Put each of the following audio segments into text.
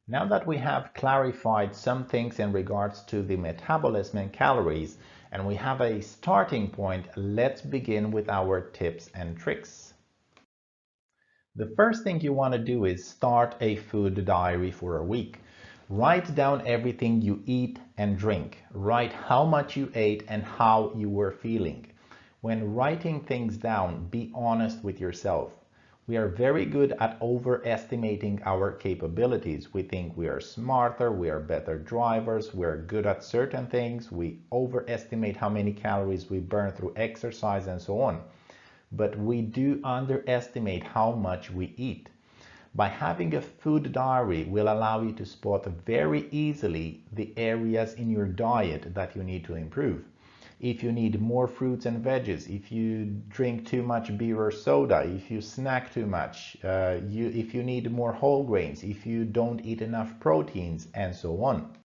Now that we have clarified some things in regards to the metabolism and calories, and we have a starting point, let's begin with our tips and tricks. The first thing you want to do is start a food diary for a week. Write down everything you eat and drink. Write how much you ate and how you were feeling. When writing things down, be honest with yourself. We are very good at overestimating our capabilities. We think we are smarter, we are better drivers, we are good at certain things. We overestimate how many calories we burn through exercise and so on. But we do underestimate how much we eat. By having a food diary will allow you to spot very easily the areas in your diet that you need to improve. If you need more fruits and veggies, if you drink too much beer or soda, if you snack too much, if you need more whole grains, if you don't eat enough proteins, and so on.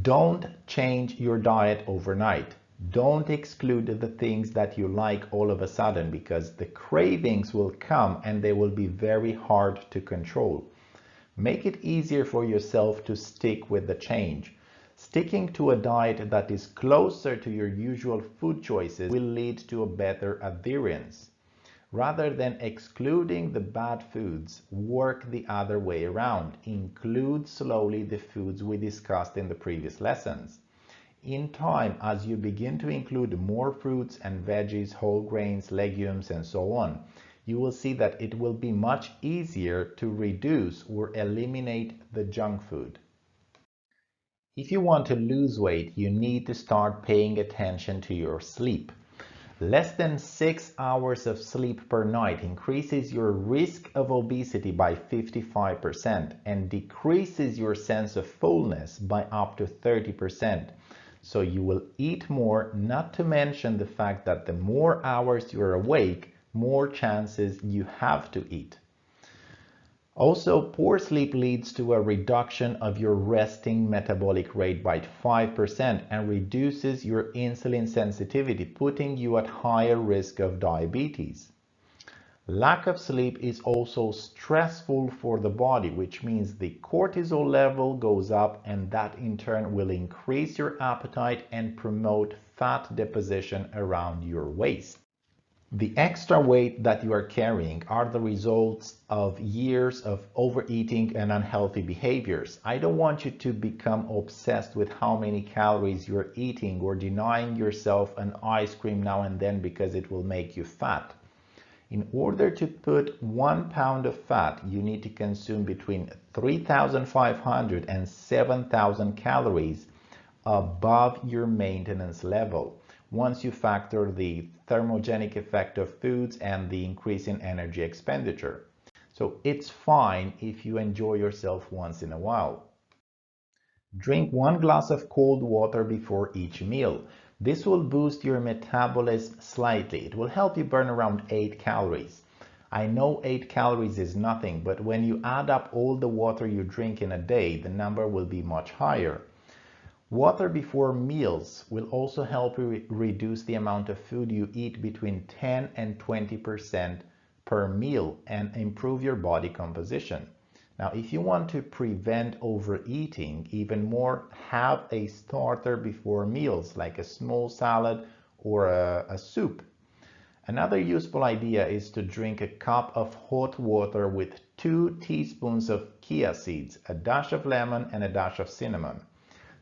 Don't change your diet overnight. Don't exclude the things that you like all of a sudden, because the cravings will come and they will be very hard to control. Make it easier for yourself to stick with the change. Sticking to a diet that is closer to your usual food choices will lead to a better adherence. Rather than excluding the bad foods, work the other way around. Include slowly the foods we discussed in the previous lessons. In time, as you begin to include more fruits and veggies, whole grains, legumes, and so on, you will see that it will be much easier to reduce or eliminate the junk food. If you want to lose weight, you need to start paying attention to your sleep. Less than 6 hours of sleep per night increases your risk of obesity by 55% and decreases your sense of fullness by up to 30%. So you will eat more, not to mention the fact that the more hours you're awake, more chances you have to eat. Also, poor sleep leads to a reduction of your resting metabolic rate by 5% and reduces your insulin sensitivity, putting you at higher risk of diabetes. Lack of sleep is also stressful for the body, which means the cortisol level goes up, and that in turn will increase your appetite and promote fat deposition around your waist. The extra weight that you are carrying are the results of years of overeating and unhealthy behaviors. I don't want you to become obsessed with how many calories you're eating or denying yourself an ice cream now and then because it will make you fat. In order to put 1 pound of fat, you need to consume between 3,500 and 7,000 calories above your maintenance level, once you factor the thermogenic effect of foods and the increase in energy expenditure. So it's fine if you enjoy yourself once in a while. Drink 1 glass of cold water before each meal. This will boost your metabolism slightly. It will help you burn around 8 calories. I know 8 calories is nothing, but when you add up all the water you drink in a day, the number will be much higher. Water before meals will also help you reduce the amount of food you eat between 10 and 20% per meal and improve your body composition. Now, if you want to prevent overeating even more, have a starter before meals, like a small salad or a soup. Another useful idea is to drink a cup of hot water with 2 teaspoons of chia seeds, a dash of lemon, and a dash of cinnamon.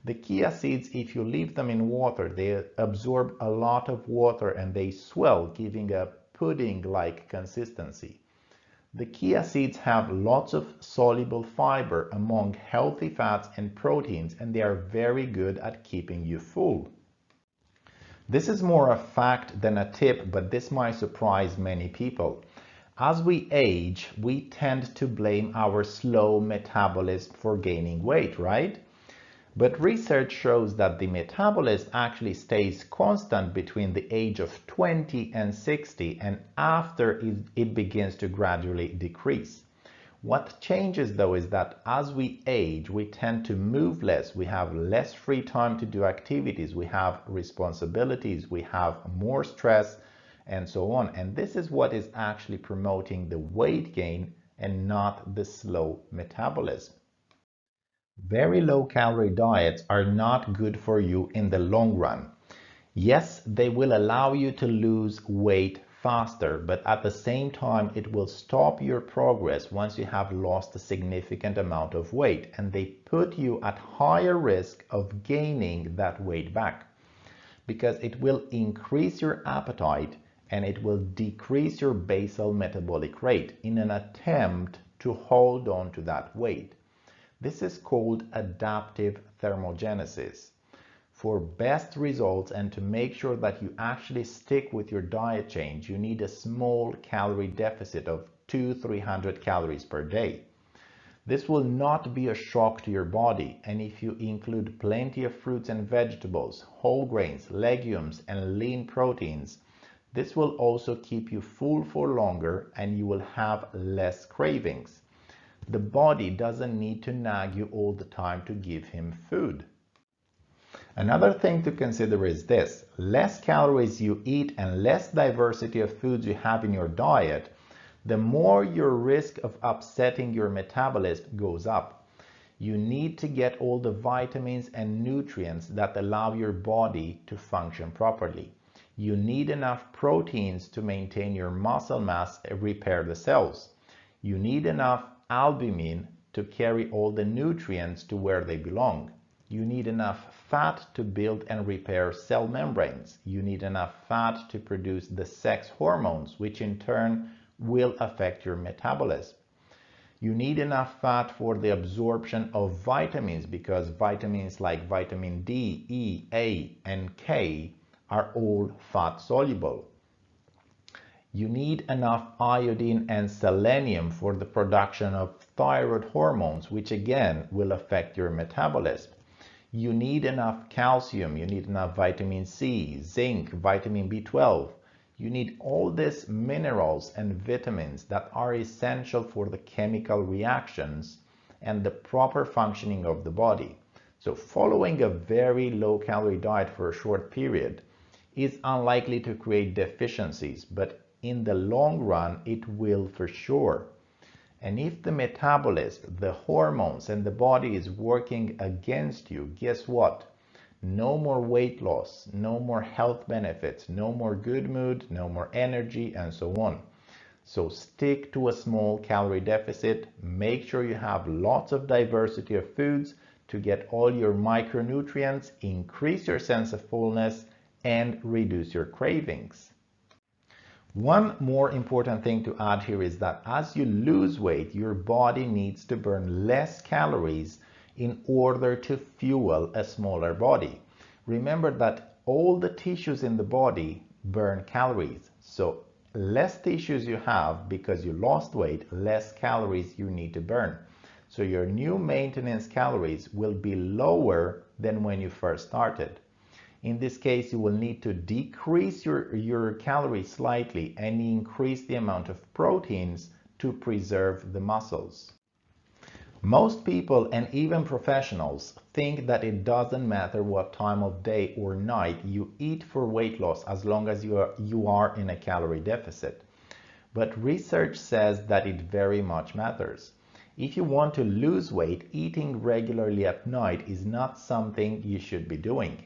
The chia seeds, if you leave them in water, they absorb a lot of water and they swell, giving a pudding-like consistency. The chia seeds have lots of soluble fiber among healthy fats and proteins, and they are very good at keeping you full. This is more a fact than a tip, but this might surprise many people. As we age, we tend to blame our slow metabolism for gaining weight, right? But research shows that the metabolism actually stays constant between the age of 20 and 60, and after it begins to gradually decrease. What changes though is that as we age, we tend to move less, we have less free time to do activities, we have responsibilities, we have more stress, and so on. And this is what is actually promoting the weight gain and not the slow metabolism. Very low calorie diets are not good for you in the long run. Yes, they will allow you to lose weight faster, but at the same time, it will stop your progress once you have lost a significant amount of weight, and they put you at higher risk of gaining that weight back because it will increase your appetite and it will decrease your basal metabolic rate in an attempt to hold on to that weight. This is called adaptive thermogenesis. For best results and to make sure that you actually stick with your diet change, you need a small calorie deficit of 200-300 calories per day. This will not be a shock to your body, and if you include plenty of fruits and vegetables, whole grains, legumes, and lean proteins, this will also keep you full for longer and you will have less cravings. The body doesn't need to nag you all the time to give him food. Another thing to consider is this: less calories you eat and less diversity of foods you have in your diet, the more your risk of upsetting your metabolism goes up. You need to get all the vitamins and nutrients that allow your body to function properly. You need enough proteins to maintain your muscle mass and repair the cells. You need enough albumin to carry all the nutrients to where they belong. You need enough fat to build and repair cell membranes. You need enough fat to produce the sex hormones, which in turn will affect your metabolism. You need enough fat for the absorption of vitamins because vitamins like vitamin D, E, A, and K are all fat soluble. You need enough iodine and selenium for the production of thyroid hormones, which again will affect your metabolism. You need enough calcium, you need enough vitamin C, zinc, vitamin B12. You need all these minerals and vitamins that are essential for the chemical reactions and the proper functioning of the body. So following a very low calorie diet for a short period is unlikely to create deficiencies, but in the long run it will for sure. And if the metabolism, the hormones, and the body is working against you, guess what? No more weight loss, no more health benefits, no more good mood, no more energy, and so on. So stick to a small calorie deficit. Make sure you have lots of diversity of foods to get all your micronutrients, increase your sense of fullness, and reduce your cravings. One more important thing to add here is that as you lose weight, your body needs to burn less calories in order to fuel a smaller body. Remember that all the tissues in the body burn calories. So less tissues you have because you lost weight, less calories you need to burn. So your new maintenance calories will be lower than when you first started. In this case, you will need to decrease your calories slightly and increase the amount of proteins to preserve the muscles. Most people and even professionals think that it doesn't matter what time of day or night you eat for weight loss as long as you are in a calorie deficit. But research says that it very much matters. If you want to lose weight, eating regularly at night is not something you should be doing.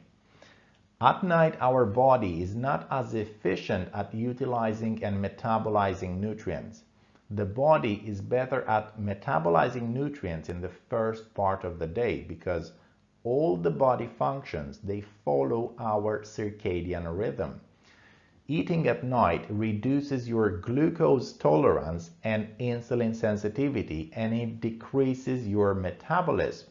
At night, our body is not as efficient at utilizing and metabolizing nutrients. The body is better at metabolizing nutrients in the first part of the day because all the body functions, they follow our circadian rhythm. Eating at night reduces your glucose tolerance and insulin sensitivity, and it decreases your metabolism.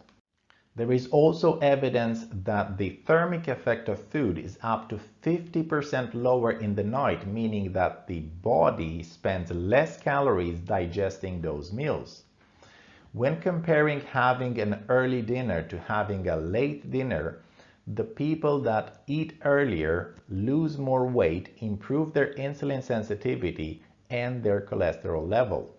There is also evidence that the thermic effect of food is up to 50% lower in the night, meaning that the body spends less calories digesting those meals. When comparing having an early dinner to having a late dinner, the people that eat earlier lose more weight, improve their insulin sensitivity, and their cholesterol level.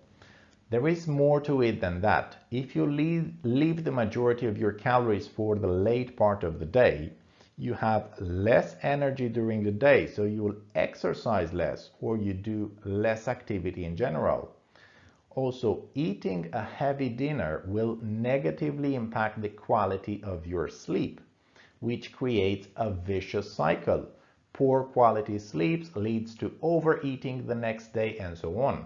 There is more to it than that. If you leave the majority of your calories for the late part of the day, you have less energy during the day, so you will exercise less or you do less activity in general. Also, eating a heavy dinner will negatively impact the quality of your sleep, which creates a vicious cycle. Poor quality sleep leads to overeating the next day and so on.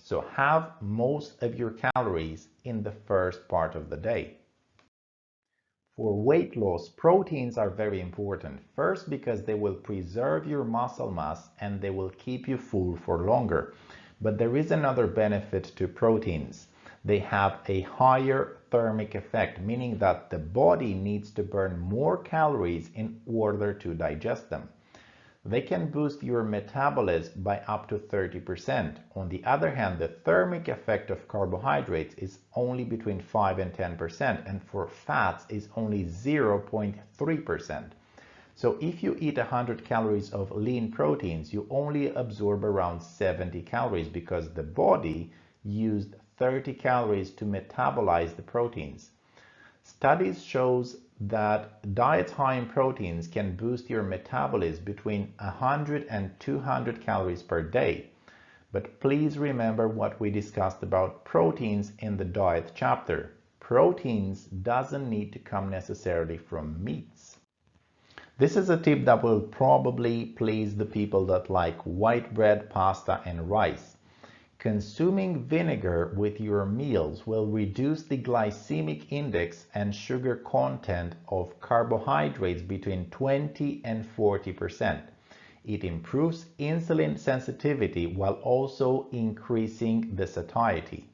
So have most of your calories in the first part of the day. For weight loss, proteins are very important. First, because they will preserve your muscle mass and they will keep you full for longer. But there is another benefit to proteins. They have a higher thermic effect, meaning that the body needs to burn more calories in order to digest them. They can boost your metabolism by up to 30%. On the other hand, the thermic effect of carbohydrates is only between 5 and 10%, and for fats is only 0.3%. So if you eat 100 calories of lean proteins, you only absorb around 70 calories because the body used 30 calories to metabolize the proteins. Studies shows that diets high in proteins can boost your metabolism between 100 and 200 calories per day. But please remember what we discussed about proteins in the diet chapter. Proteins doesn't need to come necessarily from meats. This is a tip that will probably please the people that like white bread, pasta, and rice. Consuming vinegar with your meals will reduce the glycemic index and sugar content of carbohydrates between 20 and 40%. It improves insulin sensitivity while also increasing the satiety.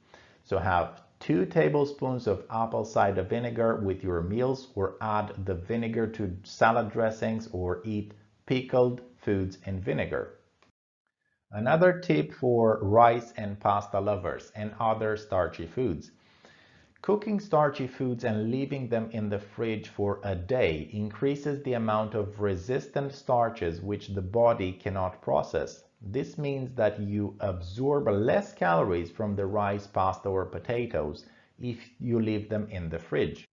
So have 2 tablespoons of apple cider vinegar with your meals, or add the vinegar to salad dressings, or eat pickled foods in vinegar. Another tip for rice and pasta lovers and other starchy foods. Cooking starchy foods and leaving them in the fridge for a day increases the amount of resistant starches which the body cannot process. This means that you absorb less calories from the rice, pasta, or potatoes if you leave them in the fridge.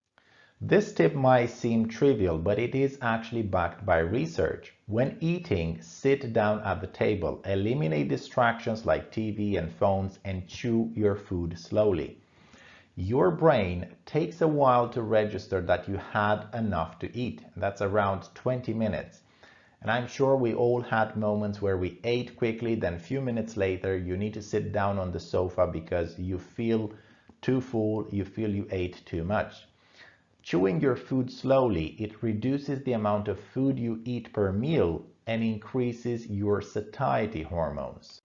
This tip might seem trivial, but it is actually backed by research. When eating, sit down at the table, eliminate distractions like TV and phones, and chew your food slowly. Your brain takes a while to register that you had enough to eat. That's around 20 minutes. And I'm sure we all had moments where we ate quickly, then a few minutes later you need to sit down on the sofa because you feel too full, you feel you ate too much. Chewing your food slowly, it reduces the amount of food you eat per meal and increases your satiety hormones.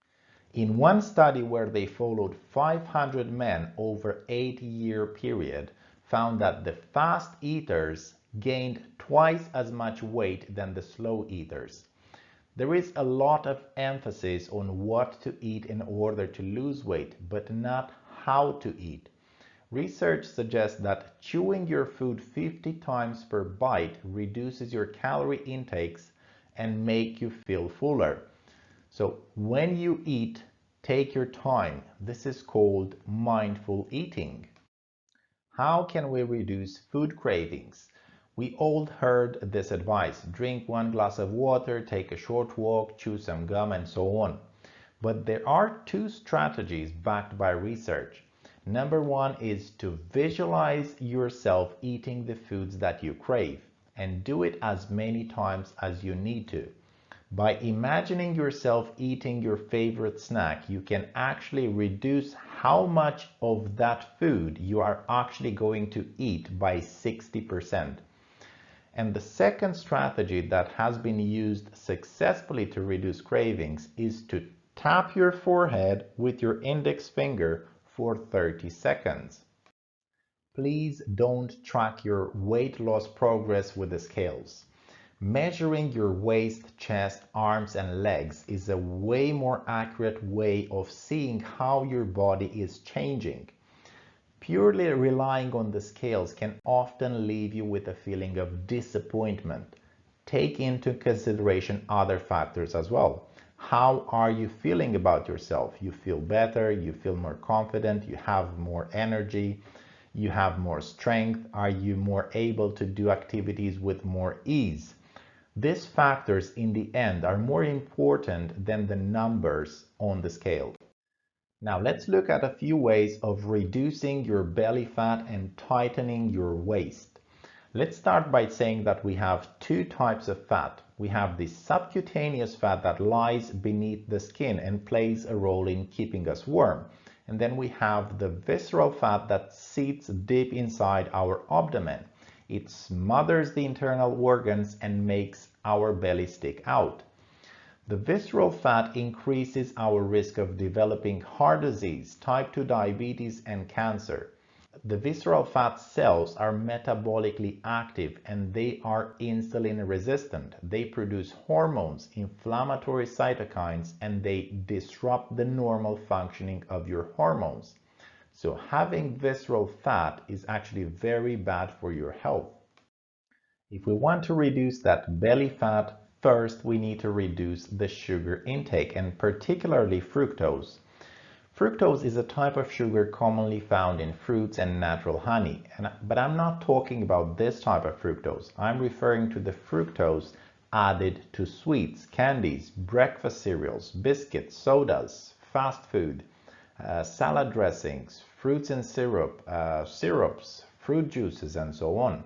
In one study where they followed 500 men over an 8-year period, found that the fast eaters gained twice as much weight than the slow eaters. There is a lot of emphasis on what to eat in order to lose weight, but not how to eat. Research suggests that chewing your food 50 times per bite reduces your calorie intakes and make you feel fuller. So when you eat, take your time. This is called mindful eating. How can we reduce food cravings? We all heard this advice: drink 1 glass of water, take a short walk, chew some gum, and so on. But there are 2 strategies backed by research. Number 1 is to visualize yourself eating the foods that you crave, and do it as many times as you need to. By imagining yourself eating your favorite snack, you can actually reduce how much of that food you are actually going to eat by 60%. And the second strategy that has been used successfully to reduce cravings is to tap your forehead with your index finger for 30 seconds. Please don't track your weight loss progress with the scales. Measuring your waist, chest, arms, and legs is a way more accurate way of seeing how your body is changing. Purely relying on the scales can often leave you with a feeling of disappointment. Take into consideration other factors as well. How are you feeling about yourself? You feel better, you feel more confident, you have more energy, you have more strength. Are you more able to do activities with more ease? These factors in the end are more important than the numbers on the scale. Now let's look at a few ways of reducing your belly fat and tightening your waist. Let's start by saying that we have two types of fat. We have the subcutaneous fat that lies beneath the skin and plays a role in keeping us warm. And then we have the visceral fat that sits deep inside our abdomen. It smothers the internal organs and makes our belly stick out. The visceral fat increases our risk of developing heart disease, type 2 diabetes, and cancer. The visceral fat cells are metabolically active and they are insulin resistant. They produce hormones, inflammatory cytokines, and they disrupt the normal functioning of your hormones. So having visceral fat is actually very bad for your health. If we want to reduce that belly fat, first we need to reduce the sugar intake, and particularly fructose. Fructose is a type of sugar commonly found in fruits and natural honey, but I'm not talking about this type of fructose. I'm referring to the fructose added to sweets, candies, breakfast cereals, biscuits, sodas, fast food, salad dressings, fruits and syrups, fruit juices, and so on.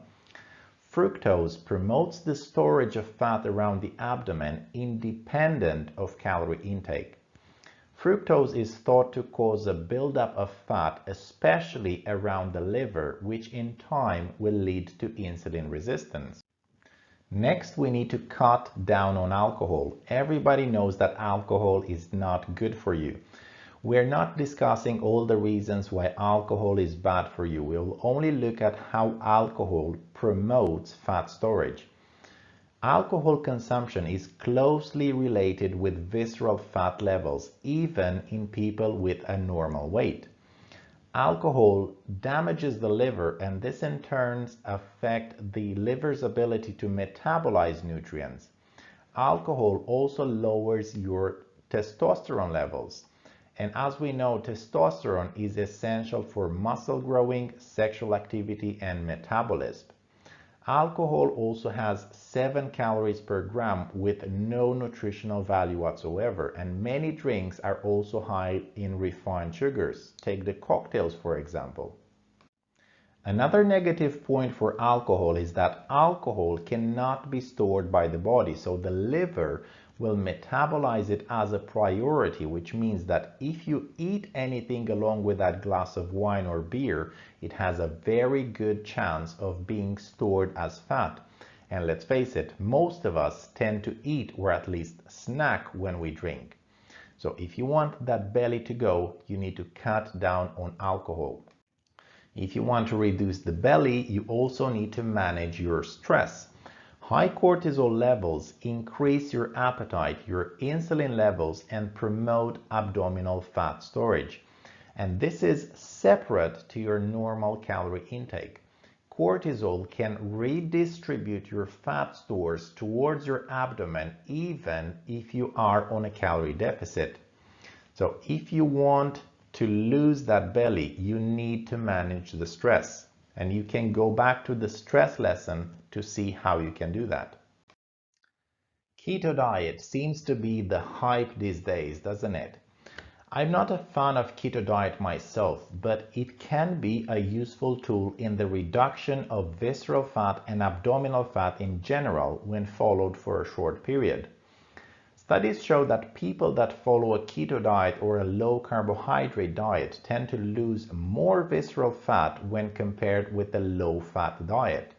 Fructose promotes the storage of fat around the abdomen independent of calorie intake. Fructose is thought to cause a buildup of fat, especially around the liver, which in time will lead to insulin resistance. Next, we need to cut down on alcohol. Everybody knows that alcohol is not good for you. We're not discussing all the reasons why alcohol is bad for you. We'll only look at how alcohol promotes fat storage. Alcohol consumption is closely related with visceral fat levels, even in people with a normal weight. Alcohol damages the liver, and this in turn affects the liver's ability to metabolize nutrients. Alcohol also lowers your testosterone levels. And as we know, testosterone is essential for muscle growing, sexual activity, and metabolism. Alcohol also has 7 calories per gram with no nutritional value whatsoever, and many drinks are also high in refined sugars. Take the cocktails, for example. Another negative point for alcohol is that alcohol cannot be stored by the body, so the liver will metabolize it as a priority, which means that if you eat anything along with that glass of wine or beer, it has a very good chance of being stored as fat. And let's face it, most of us tend to eat or at least snack when we drink. So if you want that belly to go, you need to cut down on alcohol. If you want to reduce the belly, you also need to manage your stress. High cortisol levels increase your appetite, your insulin levels, and promote abdominal fat storage. And this is separate to your normal calorie intake. Cortisol can redistribute your fat stores towards your abdomen even if you are on a calorie deficit. So if you want to lose that belly, you need to manage the stress. And you can go back to the stress lesson to see how you can do that. Keto diet seems to be the hype these days, doesn't it? I'm not a fan of keto diet myself, but it can be a useful tool in the reduction of visceral fat and abdominal fat in general when followed for a short period. Studies show that people that follow a keto diet or a low carbohydrate diet tend to lose more visceral fat when compared with a low fat diet.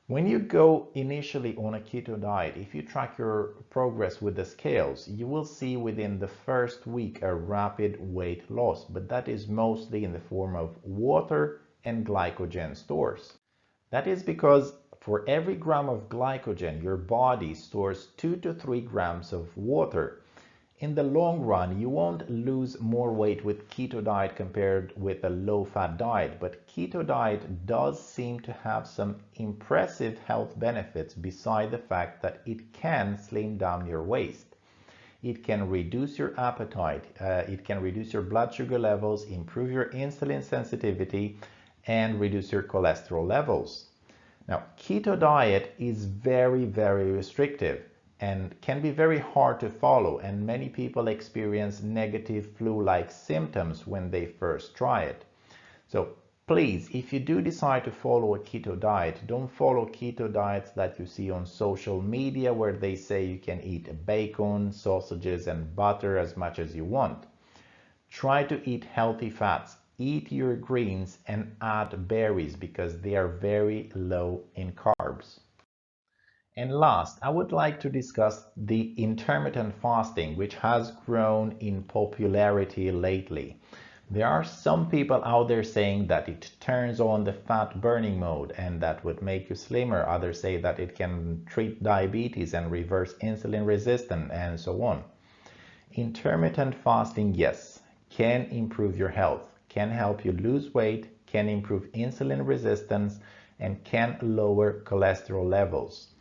When you go initially on a keto diet, if you track your progress with the scales, you will see within the first week a rapid weight loss, but that is mostly in the form of water and glycogen stores. That is because for every gram of glycogen, your body stores 2 to 3 grams of water. In the long run, you won't lose more weight with keto diet compared with a low-fat diet, but keto diet does seem to have some impressive health benefits beside the fact that it can slim down your waist. It can reduce your appetite, it can reduce your blood sugar levels, improve your insulin sensitivity, and reduce your cholesterol levels. Now, keto diet is very, very restrictive. and can be very hard to follow, and many people experience negative flu-like symptoms when they first try it. So please, if you do decide to follow a keto diet, don't follow keto diets that you see on social media where they say you can eat bacon, sausages, and butter as much as you want. Try to eat healthy fats, eat your greens, and add berries because they are very low in carbs. And last, I would like to discuss the intermittent fasting, which has grown in popularity lately. There are some people out there saying that it turns on the fat burning mode and that would make you slimmer. Others say that it can treat diabetes and reverse insulin resistance and so on. Intermittent fasting, yes, can improve your health, can help you lose weight, can improve insulin resistance, and can lower cholesterol levels.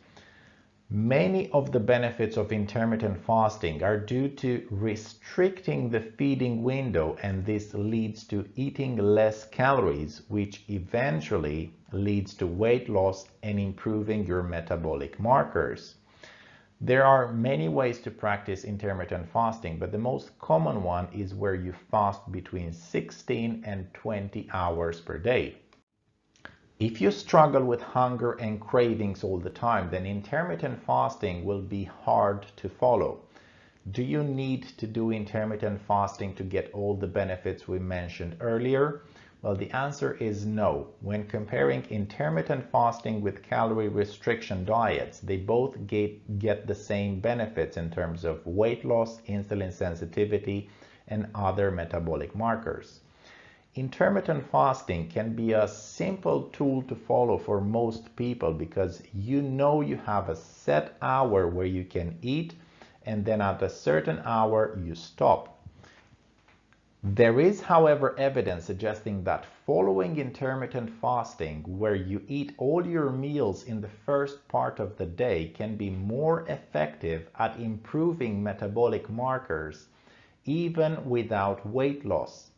Many of the benefits of intermittent fasting are due to restricting the feeding window, and this leads to eating less calories, which eventually leads to weight loss and improving your metabolic markers. There are many ways to practice intermittent fasting, but the most common one is where you fast between 16 and 20 hours per day. If you struggle with hunger and cravings all the time, then intermittent fasting will be hard to follow. Do you need to do intermittent fasting to get all the benefits we mentioned earlier? Well, the answer is no. When comparing intermittent fasting with calorie restriction diets, they both get the same benefits in terms of weight loss, insulin sensitivity, and other metabolic markers. Intermittent fasting can be a simple tool to follow for most people because you know you have a set hour where you can eat, and then at a certain hour you stop. There is, however, evidence suggesting that following intermittent fasting, where you eat all your meals in the first part of the day, can be more effective at improving metabolic markers even without weight loss.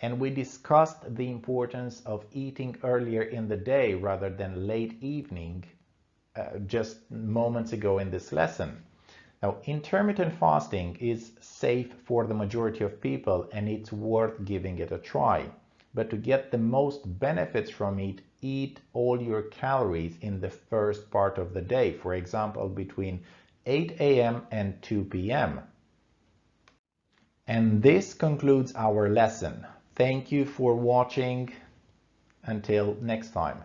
And we discussed the importance of eating earlier in the day rather than late evening just moments ago in this lesson. Now, intermittent fasting is safe for the majority of people and it's worth giving it a try. But to get the most benefits from it, eat all your calories in the first part of the day, for example, between 8 a.m. and 2 p.m. And this concludes our lesson. Thank you for watching. Until next time.